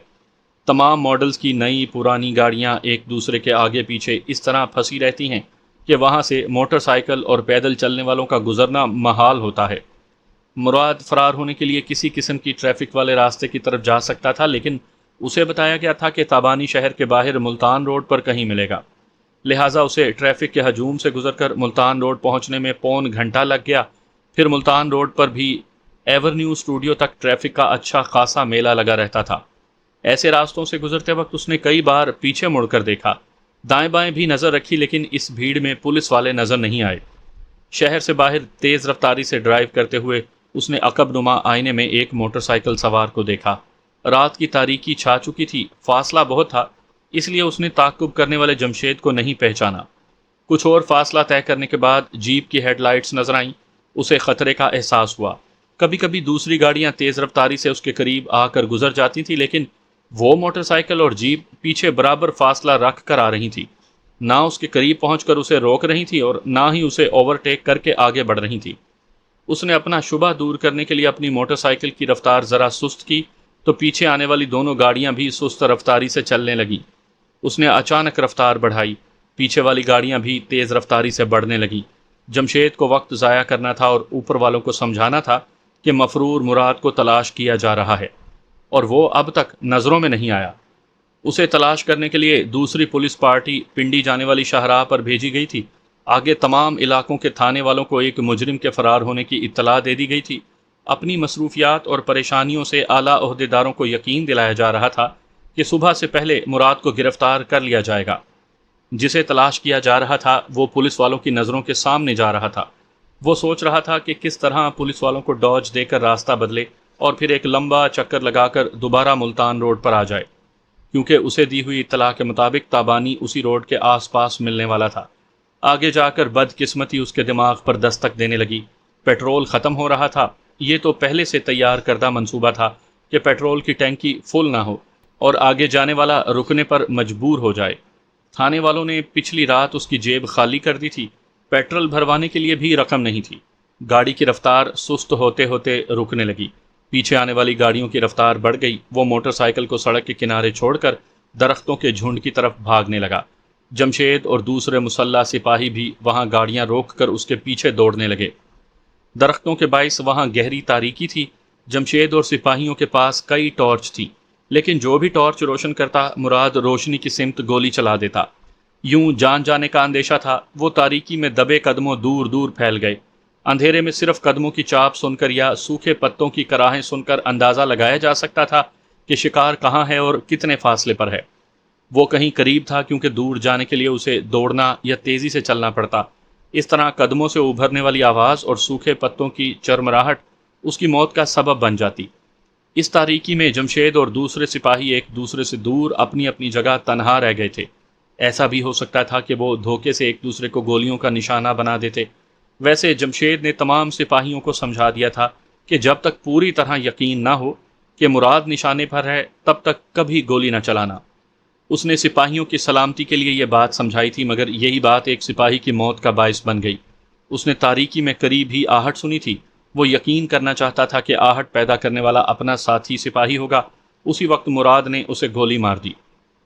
تمام ماڈلز کی نئی پرانی گاڑیاں ایک دوسرے کے آگے پیچھے اس طرح پھنسی رہتی ہیں کہ وہاں سے موٹر سائیکل اور پیدل چلنے والوں کا گزرنا محال ہوتا ہے۔ مراد فرار ہونے کے لیے کسی قسم کی ٹریفک والے راستے کی طرف جا سکتا تھا، لیکن اسے بتایا گیا تھا کہ تابانی شہر کے باہر ملتان روڈ پر کہیں ملے گا، لہٰذا اسے ٹریفک کے ہجوم سے گزر کر ملتان روڈ پہنچنے میں پون گھنٹہ لگ گیا۔ پھر ملتان روڈ پر بھی ایورنیو اسٹوڈیو تک ٹریفک کا اچھا خاصا میلہ لگا رہتا تھا۔ ایسے راستوں سے گزرتے وقت اس نے کئی بار پیچھے مڑ کر دیکھا، دائیں بائیں بھی نظر رکھی، لیکن اس بھیڑ میں پولیس والے نظر نہیں آئے۔ شہر سے باہر تیز رفتاری سے ڈرائیو کرتے ہوئے اس نے عقب نما آئینے میں ایک موٹر سائیکل سوار کو دیکھا۔ رات کی تاریکی چھا چکی تھی، فاصلہ بہت تھا، اس لیے اس نے تعقب کرنے والے جمشید کو نہیں پہچانا۔ کچھ اور فاصلہ طے کرنے کے بعد جیپ کی ہیڈ لائٹس نظر آئیں، اسے خطرے کا احساس ہوا۔ کبھی کبھی دوسری گاڑیاں تیز رفتاری سے اس کے قریب آ کر گزر جاتی تھیں، لیکن وہ موٹر سائیکل اور جیپ پیچھے برابر فاصلہ رکھ کر آ رہی تھی، نہ اس کے قریب پہنچ کر اسے روک رہی تھی اور نہ ہی اسے اوورٹیک کر کے آگے بڑھ رہی تھی۔ اس نے اپنا شبہ دور کرنے کے لیے اپنی موٹر سائیکل کی رفتار ذرا سست کی تو پیچھے آنے والی دونوں گاڑیاں بھی سست رفتاری سے چلنے لگیں۔ اس نے اچانک رفتار بڑھائی، پیچھے والی گاڑیاں بھی تیز رفتاری سے بڑھنے لگیں۔ جمشید کو وقت ضائع کرنا تھا اور اوپر والوں کو سمجھانا تھا کہ مفرور مراد کو تلاش کیا جا رہا ہے اور وہ اب تک نظروں میں نہیں آیا۔ اسے تلاش کرنے کے لیے دوسری پولیس پارٹی پنڈی جانے والی شاہراہ پر بھیجی گئی تھی۔ آگے تمام علاقوں کے تھانے والوں کو ایک مجرم کے فرار ہونے کی اطلاع دے دی گئی تھی۔ اپنی مصروفیات اور پریشانیوں سے اعلیٰ عہدیداروں کو یقین دلایا جا رہا تھا کہ صبح سے پہلے مراد کو گرفتار کر لیا جائے گا۔ جسے تلاش کیا جا رہا تھا وہ پولیس والوں کی نظروں کے سامنے جا رہا تھا۔ وہ سوچ رہا تھا کہ کس طرح پولیس والوں کو ڈاج دے کر راستہ بدلے اور پھر ایک لمبا چکر لگا کر دوبارہ ملتان روڈ پر آ جائے، کیونکہ اسے دی ہوئی اطلاع کے مطابق تابانی اسی روڈ کے آس پاس ملنے والا تھا۔ آگے جا کر بدقسمتی اس کے دماغ پر دستک دینے لگی۔ پیٹرول ختم ہو رہا تھا۔ یہ تو پہلے سے تیار کردہ منصوبہ تھا کہ پیٹرول کی ٹینکی فل نہ ہو اور آگے جانے والا رکنے پر مجبور ہو جائے۔ تھانے والوں نے پچھلی رات اس کی جیب خالی کر دی تھی، پیٹرول بھروانے کے لیے بھی رقم نہیں تھی۔ گاڑی کی رفتار سست ہوتے ہوتے رکنے لگی۔ پیچھے آنے والی گاڑیوں کی رفتار بڑھ گئی۔ وہ موٹر سائیکل کو سڑک کے کنارے چھوڑ کر درختوں کے جھنڈ کی طرف بھاگنے لگا۔ جمشید اور دوسرے مسلح سپاہی بھی وہاں گاڑیاں روک کر اس کے پیچھے دوڑنے لگے۔ درختوں کے باعث وہاں گہری تاریکی تھی۔ جمشید اور سپاہیوں کے پاس کئی ٹارچ تھی، لیکن جو بھی ٹارچ روشن کرتا مراد روشنی کی سمت گولی چلا دیتا۔ یوں جان جانے کا اندیشہ تھا۔ وہ تاریکی میں دبے قدموں دور دور پھیل گئے۔ اندھیرے میں صرف قدموں کی چاپ سن کر یا سوکھے پتوں کی کراہیں سن کر اندازہ لگایا جا سکتا تھا کہ شکار کہاں ہے اور کتنے فاصلے پر ہے۔ وہ کہیں قریب تھا، کیونکہ دور جانے کے لیے اسے دوڑنا یا تیزی سے چلنا پڑتا۔ اس طرح قدموں سے ابھرنے والی آواز اور سوکھے پتوں کی چرمراہٹ اس کی موت کا سبب بن جاتی۔ اس تاریکی میں جمشید اور دوسرے سپاہی ایک دوسرے سے دور اپنی اپنی جگہ تنہا رہ گئے تھے۔ ایسا بھی ہو سکتا تھا کہ وہ دھوکے سے ایک دوسرے کو گولیوں کا نشانہ بنا دیتے۔ ویسے جمشید نے تمام سپاہیوں کو سمجھا دیا تھا کہ جب تک پوری طرح یقین نہ ہو کہ مراد نشانے پر ہے تب تک کبھی گولی نہ چلانا۔ اس نے سپاہیوں کی سلامتی کے لیے یہ بات سمجھائی تھی، مگر یہی بات ایک سپاہی کی موت کا باعث بن گئی۔ اس نے تاریکی میں قریب ہی آہٹ سنی تھی۔ وہ یقین کرنا چاہتا تھا کہ آہٹ پیدا کرنے والا اپنا ساتھی سپاہی ہوگا۔ اسی وقت مراد نے اسے گولی مار دی۔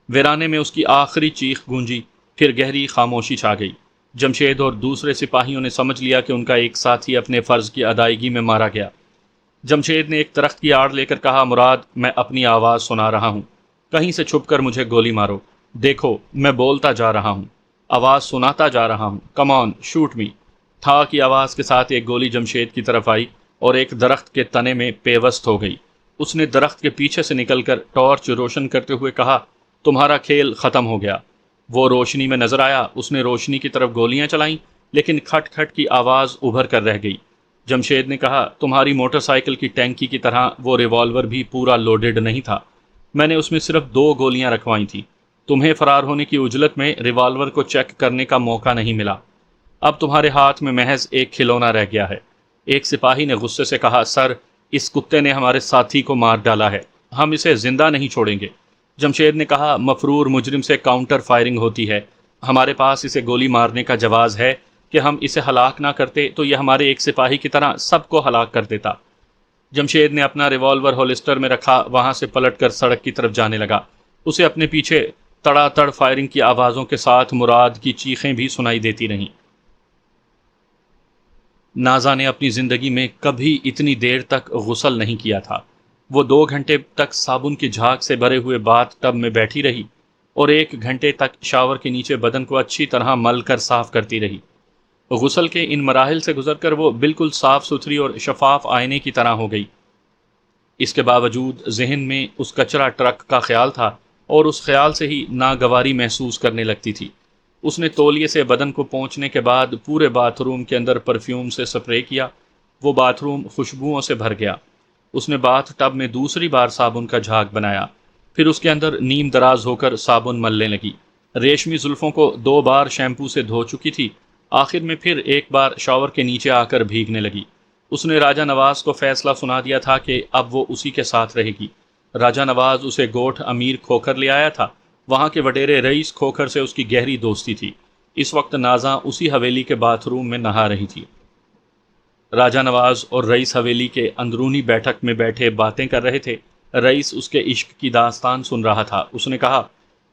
ویرانے میں اس کی آخری چیخ گونجی، پھر گہری خاموشی چھا گئی۔ جمشید اور دوسرے سپاہیوں نے سمجھ لیا کہ ان کا ایک ساتھی اپنے فرض کی ادائیگی میں مارا گیا۔ جمشید نے ایک درخت کی آڑ لے کر کہا، مراد، میں اپنی آواز سنا رہا ہوں، کہیں سے چھپ کر مجھے گولی مارو۔ دیکھو میں بولتا جا رہا ہوں، آواز سناتا جا رہا ہوں، کم آن شوٹ می۔ تھا کی آواز کے ساتھ ایک گولی جمشید کی طرف آئی اور ایک درخت کے تنے میں پیوست ہو گئی۔ اس نے درخت کے پیچھے سے نکل کر ٹارچ روشن کرتے ہوئے کہا، تمہارا کھیل ختم ہو گیا۔ وہ روشنی میں نظر آیا۔ اس نے روشنی کی طرف گولیاں چلائیں، لیکن کھٹ کھٹ کی آواز ابھر کر رہ گئی۔ جمشید نے کہا، تمہاری موٹر سائیکل کی ٹینکی کی طرح وہ ریوالور بھی پورا لوڈڈ نہیں تھا۔ میں نے اس میں صرف 2 گولیاں رکھوائی تھیں۔ تمہیں فرار ہونے کی عجلت میں ریوالور کو چیک کرنے کا موقع نہیں ملا۔ اب تمہارے ہاتھ میں محض ایک کھلونا رہ گیا ہے۔ ایک سپاہی نے غصے سے کہا، سر، اس کتے نے ہمارے ساتھی کو مار ڈالا ہے، ہم اسے زندہ نہیں چھوڑیں گے۔ جمشید نے کہا، مفرور مجرم سے کاؤنٹر فائرنگ ہوتی ہے، ہمارے پاس اسے گولی مارنے کا جواز ہے کہ ہم اسے ہلاک نہ کرتے تو یہ ہمارے ایک سپاہی کی طرح سب کو ہلاک کر دیتا۔ جمشید نے اپنا ریوالور ہولسٹر میں رکھا، وہاں سے پلٹ کر سڑک کی طرف جانے لگا۔ اسے اپنے پیچھے تڑا تڑ فائرنگ کی آوازوں کے ساتھ مراد کی چیخیں بھی سنائی دیتی رہیں۔ نازا نے اپنی زندگی میں کبھی اتنی دیر تک غسل نہیں کیا تھا۔ وہ 2 گھنٹے تک صابن کی جھاگ سے بھرے ہوئے باتھ ٹب میں بیٹھی رہی اور 1 گھنٹے تک شاور کے نیچے بدن کو اچھی طرح مل کر صاف کرتی رہی۔ غسل کے ان مراحل سے گزر کر وہ بالکل صاف ستھری اور شفاف آئینے کی طرح ہو گئی۔ اس کے باوجود ذہن میں اس کچرا ٹرک کا خیال تھا اور اس خیال سے ہی ناگواری محسوس کرنے لگتی تھی۔ اس نے تولیے سے بدن کو پونچھنے کے بعد پورے باتھ روم کے اندر پرفیوم سے سپرے کیا۔ وہ باتھ روم خوشبوؤں سے بھر گیا۔ اس نے باتھ ٹب میں دوسری بار صابن کا جھاگ بنایا، پھر اس کے اندر نیم دراز ہو کر صابن ملنے لگی۔ ریشمی زلفوں کو 2 بار شیمپو سے دھو چکی تھی، آخر میں پھر 1 بار شاور کے نیچے آ کر بھیگنے لگی۔ اس نے راجہ نواز کو فیصلہ سنا دیا تھا کہ اب وہ اسی کے ساتھ رہے گی۔ راجہ نواز اسے گوٹھ امیر کھوکھر لے آیا تھا، وہاں کے وڈیرے رئیس کھوکھر سے اس کی گہری دوستی تھی۔ اس وقت نازا اسی حویلی کے باتھ روم میں نہا رہی تھی۔ راجہ نواز اور رئیس حویلی کے اندرونی بیٹھک میں بیٹھے باتیں کر رہے تھے۔ رئیس اس کے عشق کی داستان سن رہا تھا۔ اس نے کہا،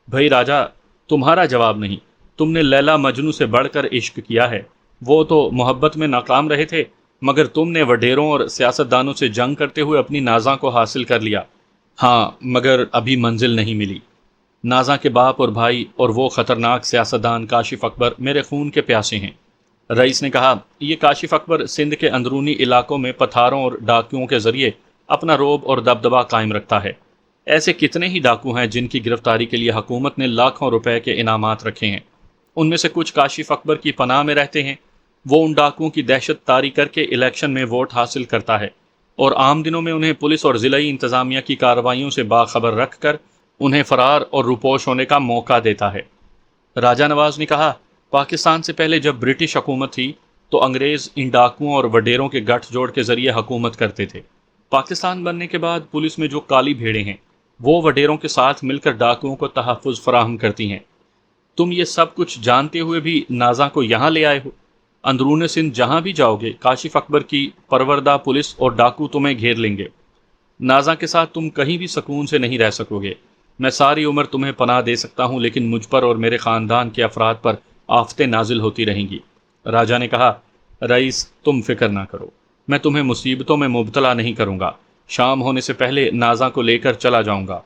بھائی راجہ، تمہارا جواب نہیں، تم نے لیلا مجنو سے بڑھ کر عشق کیا ہے۔ وہ تو محبت میں ناکام رہے تھے، مگر تم نے وڈیروں اور سیاستدانوں سے جنگ کرتے ہوئے اپنی نازاں کو حاصل کر لیا۔ ہاں، مگر ابھی منزل نہیں ملی۔ نازاں کے باپ اور بھائی اور وہ خطرناک سیاستدان کاشف اکبر میرے خون کے پیاسے ہیں۔ رئیس نے کہا، یہ کاشف اکبر سندھ کے اندرونی علاقوں میں پتھاروں اور ڈاکیوں کے ذریعے اپنا رعب اور دبدبہ قائم رکھتا ہے۔ ایسے کتنے ہی ڈاکو ہیں جن کی گرفتاری کے لیے حکومت نے لاکھوں روپے کے انعامات رکھے ہیں۔ ان میں سے کچھ کاشف اکبر کی پناہ میں رہتے ہیں۔ وہ ان ڈاکوؤں کی دہشت طاری کر کے الیکشن میں ووٹ حاصل کرتا ہے اور عام دنوں میں انہیں پولیس اور ضلعی انتظامیہ کی کارروائیوں سے باخبر رکھ کر انہیں فرار اور روپوش ہونے کا موقع دیتا ہے۔ راجہ نواز نے کہا، پاکستان سے پہلے جب برٹش حکومت تھی تو انگریز ان ڈاکوؤں اور وڈیروں کے گٹھ جوڑ کے ذریعے حکومت کرتے تھے۔ پاکستان بننے کے بعد پولیس میں جو کالی بھیڑیں ہیں وہ وڈیروں کے ساتھ مل کر ڈاکوؤں کو تحفظ فراہم کرتی ہیں۔ تم یہ سب کچھ جانتے ہوئے بھی نازاں کو یہاں لے آئے ہو۔ اندرون سندھ جہاں بھی جاؤ گے، کاشف اکبر کی پروردہ پولیس اور ڈاکو تمہیں گھیر لیں گے۔ نازاں کے ساتھ تم کہیں بھی سکون سے نہیں رہ سکو گے۔ میں ساری عمر تمہیں پناہ دے سکتا ہوں، لیکن مجھ پر اور میرے خاندان کے افراد پر آفتیں نازل ہوتی رہیں گی۔ راجہ نے کہا، رئیس تم فکر نہ کرو، میں تمہیں مصیبتوں میں مبتلا نہیں کروں گا۔ شام ہونے سے پہلے نازاں کو لے کر چلا جاؤں گا۔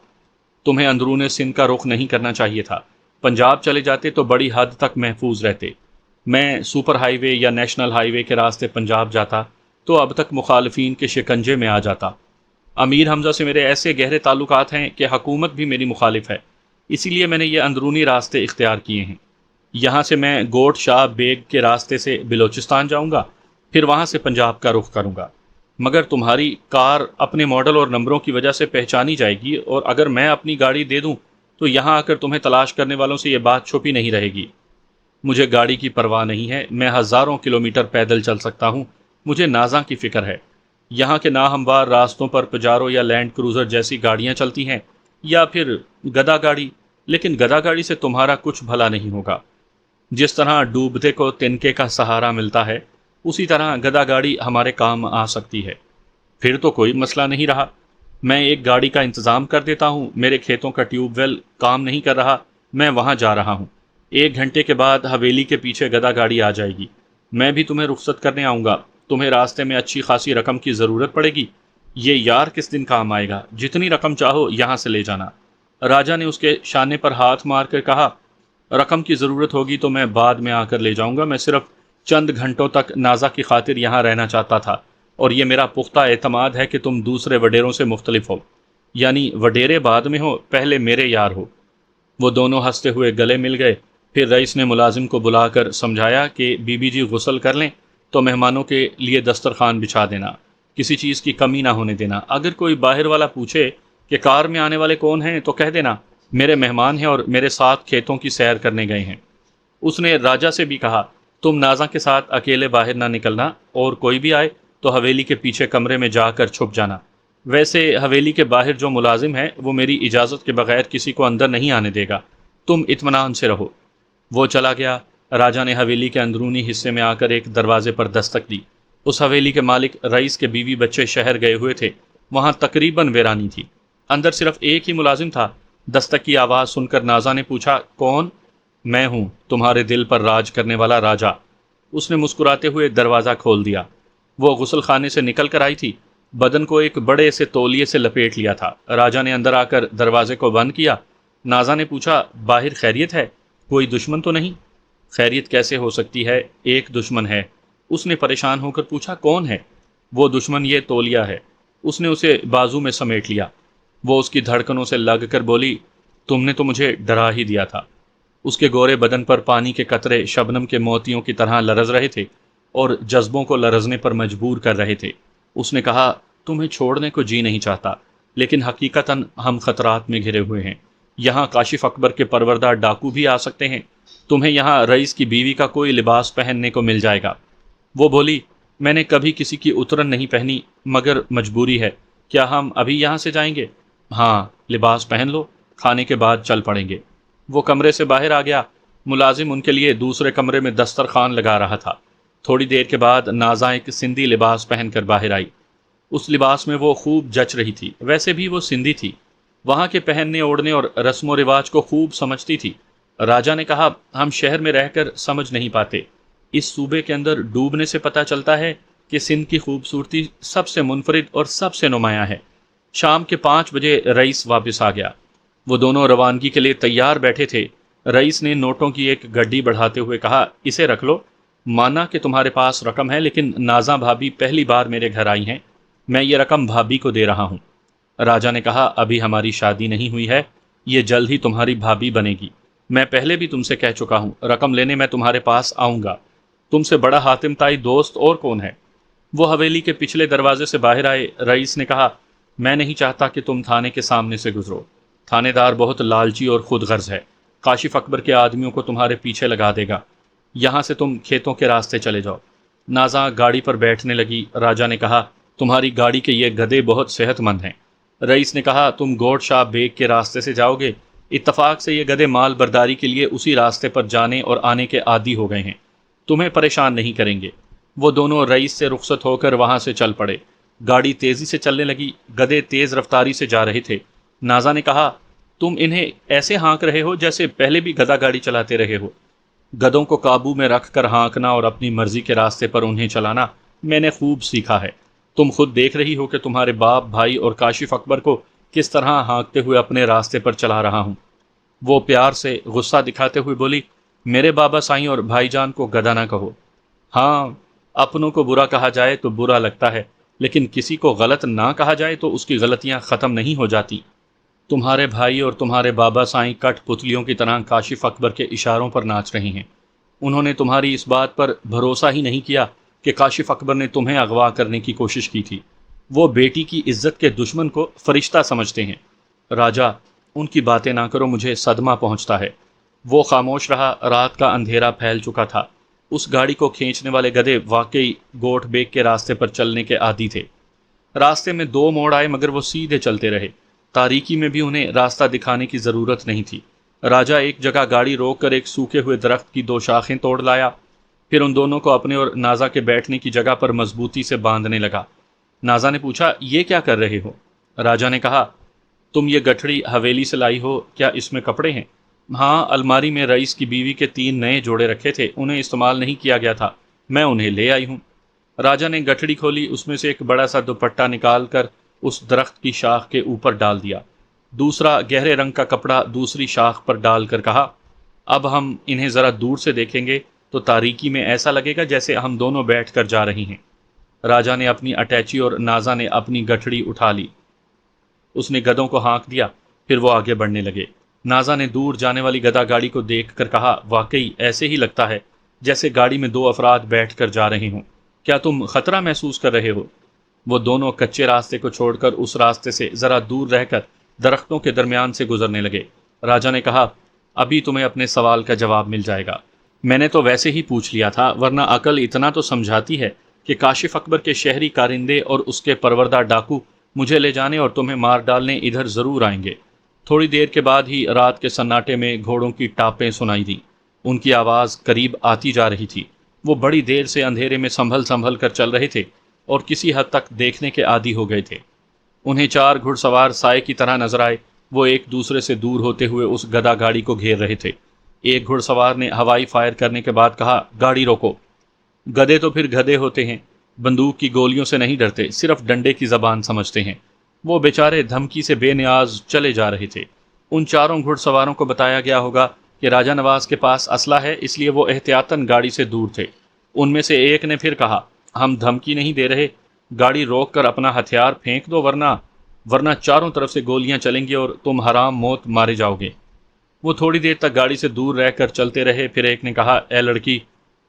تمہیں اندرون سندھ کا رخ نہیں کرنا چاہیے تھا۔ پنجاب چلے جاتے تو بڑی حد تک محفوظ رہتے۔ میں سپر ہائی وے یا نیشنل ہائی وے کے راستے پنجاب جاتا تو اب تک مخالفین کے شکنجے میں آ جاتا۔ امیر حمزہ سے میرے ایسے گہرے تعلقات ہیں کہ حکومت بھی میری مخالف ہے، اسی لیے میں نے یہ اندرونی راستے اختیار کیے ہیں۔ یہاں سے میں گوٹ شاہ بیگ کے راستے سے بلوچستان جاؤں گا، پھر وہاں سے پنجاب کا رخ کروں گا۔ مگر تمہاری کار اپنے ماڈل اور نمبروں کی وجہ سے پہچانی جائے گی، اور اگر میں اپنی گاڑی دے دوں تو یہاں آ کر تمہیں تلاش کرنے والوں سے یہ بات چھپی نہیں رہے گی۔ مجھے گاڑی کی پرواہ نہیں ہے، میں ہزاروں کلومیٹر پیدل چل سکتا ہوں۔ مجھے نازاں کی فکر ہے۔ یہاں کے ناہموار راستوں پر پجارو یا لینڈ کروزر جیسی گاڑیاں چلتی ہیں، یا پھر گدا گاڑی، لیکن گدا گاڑی سے تمہارا کچھ بھلا نہیں ہوگا۔ جس طرح ڈوبتے کو تنکے کا سہارا ملتا ہے، اسی طرح گدا گاڑی ہمارے کام آ سکتی ہے۔ پھر تو کوئی مسئلہ نہیں رہا۔ میں ایک گاڑی کا انتظام کر دیتا ہوں۔ میرے کھیتوں کا ٹیوب ویل کام نہیں کر رہا، میں وہاں جا رہا ہوں۔ 1 گھنٹے کے بعد حویلی کے پیچھے گدا گاڑی آ جائے گی۔ میں بھی تمہیں رخصت کرنے آؤں گا۔ تمہیں راستے میں اچھی خاصی رقم کی ضرورت پڑے گی۔ یہ یار کس دن کام آئے گا، جتنی رقم چاہو یہاں سے لے جانا۔ راجہ نے اس کے شانے پر ہاتھ مار کر کہا، رقم کی ضرورت ہوگی تو میں بعد میں آ کر لے جاؤں گا۔ میں صرف چند گھنٹوں تک نازا کی خاطر یہاں رہنا چاہتا تھا، اور یہ میرا پختہ اعتماد ہے کہ تم دوسرے وڈیروں سے مختلف ہو، یعنی وڈیرے بعد میں ہو، پہلے میرے یار ہو۔ وہ دونوں ہنستے ہوئے گلے مل گئے۔ پھر رئیس نے ملازم کو بلا کر سمجھایا کہ بی بی جی غسل کر لیں تو مہمانوں کے لیے دسترخوان بچھا دینا، کسی چیز کی کمی نہ ہونے دینا۔ اگر کوئی باہر والا پوچھے کہ کار میں آنے والے کون ہیں تو کہہ دینا میرے مہمان ہیں اور میرے ساتھ کھیتوں کی سیر کرنے گئے ہیں۔ اس نے راجہ سے بھی کہا، تم نازاں کے ساتھ اکیلے باہر نہ نکلنا، اور کوئی بھی آئے تو حویلی کے پیچھے کمرے میں جا کر چھپ جانا۔ ویسے حویلی کے باہر جو ملازم ہے وہ میری اجازت کے بغیر کسی کو اندر نہیں آنے دے گا، تم اطمینان سے رہو۔ وہ چلا گیا۔ راجہ نے حویلی کے اندرونی حصے میں آ کر ایک دروازے پر دستک دی۔ اس حویلی کے مالک رئیس کے بیوی بچے شہر گئے ہوئے تھے، وہاں تقریباً ویرانی تھی۔ اندر صرف ایک ہی ملازم تھا۔ دستک کی آواز سن کر نازا نے پوچھا، کون؟ میں ہوں، تمہارے دل پر راج کرنے والا راجا۔ اس نے مسکراتے ہوئے دروازہ کھول دیا۔ وہ غسل خانے سے نکل کر آئی تھی، بدن کو ایک بڑے سے تولیے سے لپیٹ لیا تھا۔ راجا نے اندر آ کر دروازے کو بند کیا۔ نازا نے پوچھا، باہر خیریت ہے؟ کوئی دشمن تو نہیں؟ خیریت کیسے ہو سکتی ہے، ایک دشمن ہے۔ اس نے پریشان ہو کر پوچھا، کون ہے؟ وہ دشمن یہ تولیہ ہے۔ اس نے اسے بازو میں سمیٹ لیا۔ وہ اس کی دھڑکنوں سے لگ کر بولی، تم نے تو مجھے ڈرا ہی دیا تھا۔ اس کے گورے بدن پر پانی کے قطرے شبنم کے موتیوں کی طرح لرز رہے تھے اور جذبوں کو لرزنے پر مجبور کر رہے تھے۔ اس نے کہا، تمہیں چھوڑنے کو جی نہیں چاہتا، لیکن حقیقتاً ہم خطرات میں گھرے ہوئے ہیں۔ یہاں کاشف اکبر کے پروردہ ڈاکو بھی آ سکتے ہیں۔ تمہیں یہاں رئیس کی بیوی کا کوئی لباس پہننے کو مل جائے گا۔ وہ بولی، میں نے کبھی کسی کی اترن نہیں پہنی، مگر مجبوری ہے۔ کیا ہم ابھی یہاں سے جائیں گے؟ ہاں، لباس پہن لو، کھانے کے بعد چل پڑیں گے۔ وہ کمرے سے باہر آ گیا۔ ملازم ان کے لیے دوسرے کمرے میں دسترخوان لگا رہا تھا۔ تھوڑی دیر کے بعد نازا ایک سندھی لباس پہن کر باہر آئی۔ اس لباس میں وہ خوب جچ رہی تھی، ویسے بھی وہ سندھی تھی، وہاں کے پہننے اوڑھنے اور رسم و رواج کو خوب سمجھتی تھی۔ راجا نے کہا، ہم شہر میں رہ کر سمجھ نہیں پاتے، اس صوبے کے اندر ڈوبنے سے پتہ چلتا ہے کہ سندھ کی خوبصورتی سب سے منفرد اور سب سے نمایاں ہے۔ شام کے 5 بجے رئیس واپس آ گیا۔ وہ دونوں روانگی کے لیے تیار بیٹھے تھے۔ رئیس نے نوٹوں کی ایک گڈی بڑھاتے ہوئے کہا، اسے رکھ لو۔ مانا کہ تمہارے پاس رقم ہے، لیکن نازا بھابھی پہلی بار میرے گھر آئی ہیں، میں یہ رقم بھابھی کو دے رہا ہوں۔ راجا نے کہا، ابھی ہماری شادی نہیں ہوئی ہے، یہ جلد ہی تمہاری بھابھی بنے گی۔ میں پہلے بھی تم سے کہہ چکا ہوں، رقم لینے میں تمہارے پاس آؤں گا۔ تم سے بڑا حاتم تائی دوست اور کون ہے؟ وہ حویلی کے پچھلے دروازے سے باہر آئے۔ رئیس نے کہا، میں نہیں چاہتا کہ تم تھانے کے سامنے سے گزرو۔ تھانے دار بہت لالچی اور خود غرض ہے، کاشف اکبر کے آدمیوں کو تمہارے پیچھے لگا دے گا۔ یہاں سے تم کھیتوں کے راستے چلے جاؤ۔ نازا گاڑی پر بیٹھنے لگی۔ راجا نے کہا، تمہاری گاڑی کے یہ گدھے بہت صحت مند ہیں۔ رئیس نے کہا، تم گوڈ شاہ بیگ کے راستے سے جاؤ گے؟ اتفاق سے یہ گدھے مال برداری کے لیے اسی راستے پر جانے اور آنے کے عادی ہو گئے ہیں، تمہیں پریشان نہیں کریں گے۔ وہ دونوں رئیس سے رخصت ہو کر وہاں سے چل پڑے۔ گاڑی تیزی سے چلنے لگی، گدھے تیز رفتاری سے جا رہے تھے۔ نازا نے کہا، تم انہیں ایسے ہانک رہے ہو جیسے پہلے بھی گدھا گاڑی چلاتے رہے ہو۔ گدھوں کو قابو میں رکھ کر ہانکنا اور اپنی مرضی کے راستے پر انہیں چلانا میں نے خوب سیکھا ہے۔ تم خود دیکھ رہی ہو کہ تمہارے باپ، بھائی اور کاشف اکبر کو کس طرح ہانکتے ہوئے اپنے راستے پر چلا رہا ہوں۔ وہ پیار سے غصہ دکھاتے ہوئے بولی، میرے بابا سائیں اور بھائی جان کو گدھا نہ کہو۔ ہاں، اپنوں کو برا کہا جائے تو برا لگتا ہے، لیکن کسی کو غلط نہ کہا جائے تو اس کی غلطیاں ختم نہیں ہو جاتی۔ تمہارے بھائی اور تمہارے بابا سائیں کٹ پتلیوں کی طرح کاشف اکبر کے اشاروں پر ناچ رہے ہیں۔ انہوں نے تمہاری اس بات پر بھروسہ ہی نہیں کیا کہ کاشف اکبر نے تمہیں اغوا کرنے کی کوشش کی تھی۔ وہ بیٹی کی عزت کے دشمن کو فرشتہ سمجھتے ہیں۔ راجا، ان کی باتیں نہ کرو، مجھے صدمہ پہنچتا ہے۔ وہ خاموش رہا۔ رات کا اندھیرا پھیل چکا تھا۔ اس گاڑی کو کھینچنے والے گدھے واقعی گوٹھ بیگ کے راستے پر چلنے کے عادی تھے۔ راستے میں 2 موڑ آئے، مگر وہ سیدھے چلتے رہے۔ تاریکی میں بھی انہیں راستہ دکھانے کی ضرورت نہیں تھی۔ راجا ایک جگہ گاڑی روک کر ایک سوکھے ہوئے درخت کی 2 شاخیں توڑ لایا، پھر ان دونوں کو اپنے اور نازا کے بیٹھنے کی جگہ پر مضبوطی سے باندھنے لگا۔ نازا نے پوچھا، یہ کیا کر رہے ہو؟ راجا نے کہا، تم یہ گٹھڑی حویلی سے لائی ہو، کیا اس میں کپڑے ہیں؟ ہاں، الماری میں رئیس کی بیوی کے 3 نئے جوڑے رکھے تھے، انہیں استعمال نہیں کیا گیا تھا، میں انہیں لے آئی ہوں۔ راجا نے گٹھڑی کھولی، اس میں سے ایک بڑا سا دوپٹہ نکال کر اس درخت کی شاخ کے اوپر ڈال دیا۔ دوسرا گہرے رنگ کا کپڑا دوسری شاخ پر ڈال کر کہا، اب ہم انہیں ذرا دور سے دیکھیں گے تو تاریکی میں ایسا لگے گا جیسے ہم دونوں بیٹھ کر جا رہی ہیں۔ راجا نے اپنی اٹیچی اور نازا نے اپنی گٹھڑی اٹھا لی۔ اس نے گدھوں کو ہانک دیا، پھر وہ آگے بڑھنے لگے۔ نازا نے دور جانے والی گدھا گاڑی کو دیکھ کر کہا، واقعی ایسے ہی لگتا ہے جیسے گاڑی میں 2 افراد بیٹھ کر جا رہے ہوں۔ کیا تم خطرہ محسوس کر رہے ہو؟ وہ دونوں کچے راستے کو چھوڑ کر اس راستے سے ذرا دور رہ کر درختوں کے درمیان سے گزرنے لگے۔ راجا نے کہا، ابھی تمہیں اپنے سوال کا جواب مل جائے گا۔ میں نے تو ویسے ہی پوچھ لیا تھا، ورنہ عقل اتنا تو سمجھاتی ہے کہ کاشف اکبر کے شہری کارندے اور اس کے پروردہ ڈاکو مجھے لے جانے اور تمہیں مار ڈالنے ادھر ضرور آئیں گے۔ تھوڑی دیر کے بعد ہی رات کے سناٹے میں گھوڑوں کی ٹاپیں سنائی دیں۔ ان کی آواز قریب آتی جا رہی تھی۔ وہ بڑی دیر سے اندھیرے میں سنبھل سنبھل کر چل رہے تھے اور کسی حد تک دیکھنے کے عادی ہو گئے تھے۔ انہیں 4 گھڑ سوار سائے کی طرح نظر آئے۔ وہ ایک دوسرے سے دور ہوتے ہوئے اس گدا گاڑی کو گھیر رہے تھے۔ ایک گھڑ سوار نے ہوائی فائر کرنے کے بعد کہا، گاڑی روکو۔ گدے تو پھر گدے ہوتے ہیں، بندوق کی گولیوں سے نہیں ڈرتے، صرف ڈنڈے کی زبان سمجھتے ہیں۔ وہ بیچارے دھمکی سے بے نیاز چلے جا رہے تھے۔ ان 4 گھڑ سواروں کو بتایا گیا ہوگا کہ راجہ نواز کے پاس اسلحہ ہے، اس لیے وہ احتیاطاً گاڑی سے دور تھے۔ ان میں سے ایک نے پھر کہا، ہم دھمکی نہیں دے رہے، گاڑی روک کر اپنا ہتھیار پھینک دو ورنہ چاروں طرف سے گولیاں چلیں گی اور تم حرام موت مارے جاؤ گے۔ وہ تھوڑی دیر تک گاڑی سے دور رہ کر چلتے رہے، پھر ایک نے کہا، اے لڑکی،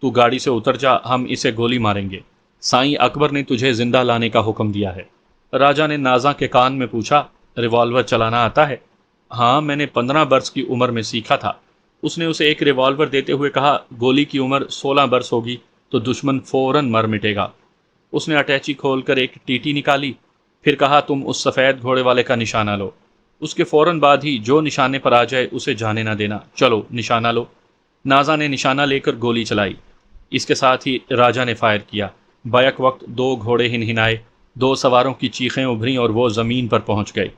تو گاڑی سے اتر جا، ہم اسے گولی ماریں گے۔ سائیں اکبر نے تجھے زندہ لانے کا حکم دیا ہے۔ راجہ نے نازاں کے کان میں پوچھا، ریوالور چلانا آتا ہے؟ ہاں، میں نے 15 برس کی عمر میں سیکھا تھا۔ اس نے اسے ایک ریوالور دیتے ہوئے کہا، گولی کی عمر 16 برس ہوگی تو دشمن فوراً مر مٹے گا۔ اس نے اٹیچی کھول کر ایک ٹیٹی نکالی، پھر کہا، تم اس سفید گھوڑے والے کا نشانہ لو۔ اس کے فوراً بعد ہی جو نشانے پر آ جائے اسے جانے نہ دینا۔ چلو نشانہ لو۔ نازا نے نشانہ لے کر گولی چلائی۔ اس کے ساتھ ہی راجہ نے فائر کیا۔ بیک وقت 2 گھوڑے ہنہنائے، 2 سواروں کی چیخیں ابھریں اور وہ زمین پر پہنچ گئے۔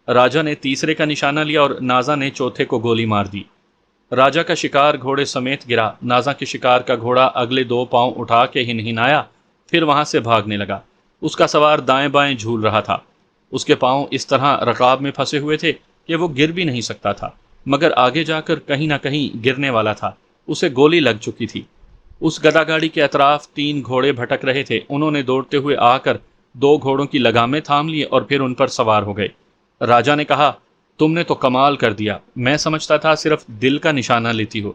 راجہ نے تیسرے کا نشانہ لیا اور نازا نے چوتھے کو گولی مار دی۔ راجہ کا شکار گھوڑے سمیت گرا۔ نازا کے شکار کا گھوڑا اگلے 2 پاؤں اٹھا کے ہنہنایا، پھر وہاں سے بھاگنے لگا۔ اس کا سوار دائیں بائیں جھول رہا تھا۔ اس کے پاؤں اس طرح رکاب میں پھنسے ہوئے تھے کہ وہ گر بھی نہیں سکتا تھا، مگر آگے جا کر کہیں نہ کہیں گرنے والا تھا۔ اسے گولی لگ چکی تھی۔ اس گدا گاڑی کے اطراف 3 گھوڑے بھٹک رہے تھے۔ انہوں نے دوڑتے ہوئے آ کر 2 گھوڑوں کی لگامیں تھام لی اور پھر ان پر سوار ہو گئے۔ راجہ نے کہا، تم نے تو کمال کر دیا، میں سمجھتا تھا صرف دل کا نشانہ لیتی ہو،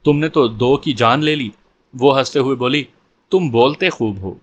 تم نے تو 2 کی جان لے لی۔ وہ ہنستے ہوئے بولی، تم بولتے خوب ہو۔